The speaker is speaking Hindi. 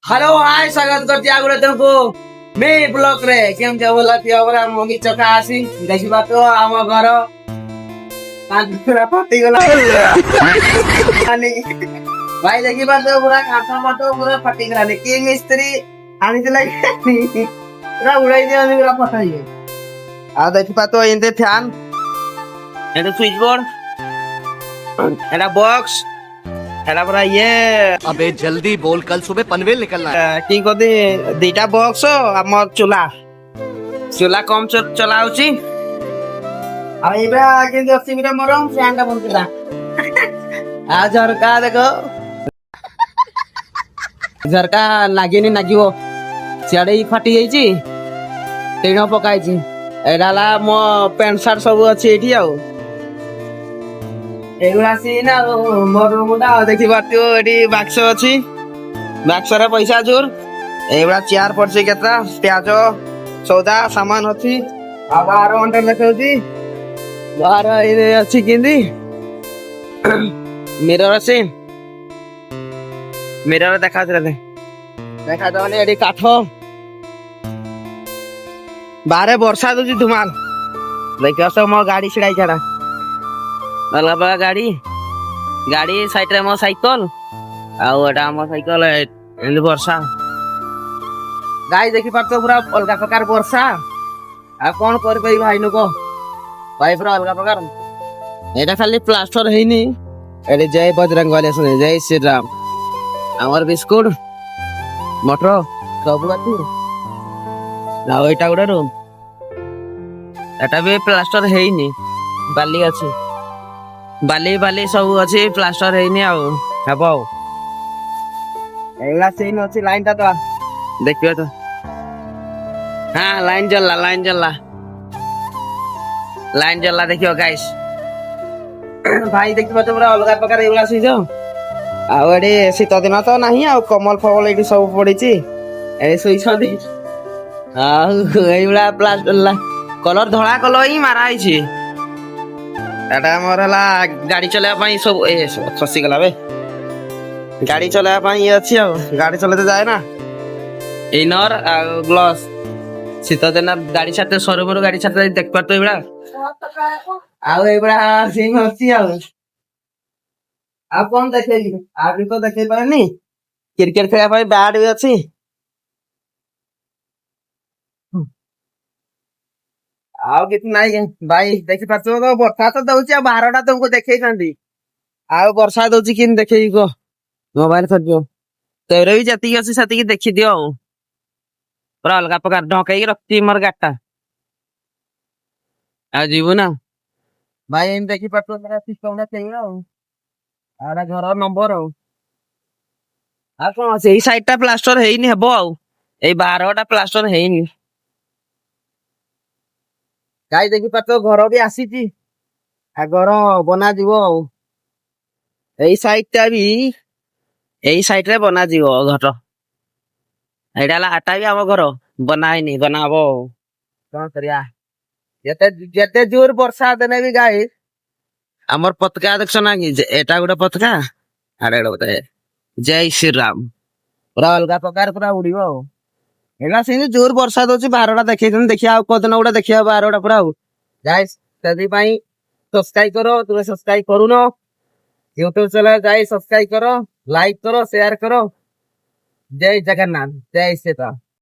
हेलो हाय स्वागत करती आगुले तुमको मैं ब्लॉक रे केम जे बोला थी हमरा मगी चका आसी देखिबा तो आम घर कांदरा फटी गला भाई देखिबा तो पूरा काठा मटो पूरा फटी गला के मिस्त्री आनी दिला पूरा उड़ाई दिया पूरा फटाई आ देखिबा तो इनते फैन एटा स्विच बोर्ड एटा बॉक्स एटा पूरा ये अबे जल्दी बोल, कल सुबह पनवेल निकलना है। की कदी दीटा बॉक्स आम चूल्हा कम चलाउची आ एबा के असिमिरा मरम फैन टा बंद आ झरका देखो झरका लागिनी नागिवो सियाडे फाटी जाईची टेण पकाइची एडाला मो पैंट शर्ट सब अछि एठी आउ एगुला सीन मोर मुडा देखि बातियो एडी बाक्स अछि बाक्स रे पैसा जोर एगुला चेयर पड़छि केता प्याज सौदा सामान अछि आ 12 घंटा लखौछि 12 इने अछि किंदी मिरर अछि मिरर देखा दने एडी काठ बारे वर्षा दोछि धुमाल देखियो सब मो गाड़ी छिड़ाई छड़ा अलग अलग गाड़ी साइड रे मो साइकल आउ एटा मो साइकल एंड वर्षा गाई देखि पारतो पूरा अलग प्रकार वर्षा आ कोन कर पई भाई नको भाई पूरा अलग प्रकार एटा खाली प्लास्टर हेनी एटे जय बजरंग वाले सुने जय श्री राम हमर बिस्कुट मटर सब बाती ना एटा गुडा रूम एटा भी प्लास्टर हेनी बाली अछि बाली सब अच्छी प्लास्टर है हेबो एला सीन अच्छी लाइन टा तो देखियो तो हाँ लाइन जल्ला देखियो गाइस भाई देखियो तो पूरा अलग प्रकार एला सीज आ एडी शीत दिन तो नहीं आ कमल फमल एडी सब पड़ीची ए सोई छदी आ एला प्लास्टर कलर धड़ा कलर ही मारा आइची एटा मोर हला गाड़ी चलाया पाई सब ए खसी गला बे गाड़ी चलाया पाई ये अछि गाड़ी चलाते जाए ना इनर आ ग्लास सीता देना गाड़ी छाते सरोवर गाड़ी छाते देख पारतो एबड़ा आ एबड़ा सिंह अछि आ कोन देखै आबी तो देखै पानी क्रिकेट खेला पाई बैट भी अछि आउ कितना नहीं भाई देखि पाछो तो वर्षा तो दउची आ 12टा तुमको देखै छंदी आउ वर्षा दउची किन देखै को मोबाइल खदियो तेरे भी जति अछि सति की देखि दियो पूरा अलगा प्रकार ढकै रखती मर गाटा आ जीवो ना भाई इन देखि पाछो मेरा सिस्टम ना चाहिए आरा घर नंबर आ कोन से ई साइडटा प्लास्टर हेइनी हेबो आउ ए 12टा प्लास्टर हेइनी गाई देखि पातो घर भी आसीची आ घर बना जीवो एई साइड रे बना जीवो घर एडाला आटा भी हम घर बनाइनी बनाबो कोन करिया जते जोर वर्षा देने भी गाई हमर पतका देखछ ना कि एटा गुडा पतका आरे एडा जय श्री राम पूरा अलगा प्रकार पूरा उड़िबो एला सिन जोर वर्षा दोची 12टा देखिया आ कोदन उडा देखिया 12टा पूरा गाइस तदी पई सब्सक्राइब करो तुमे सब्सक्राइब करूनो YouTube चैनल जाई सब्सक्राइब करो लाइक करो शेयर करो जय जगन्नाथ जय सीता।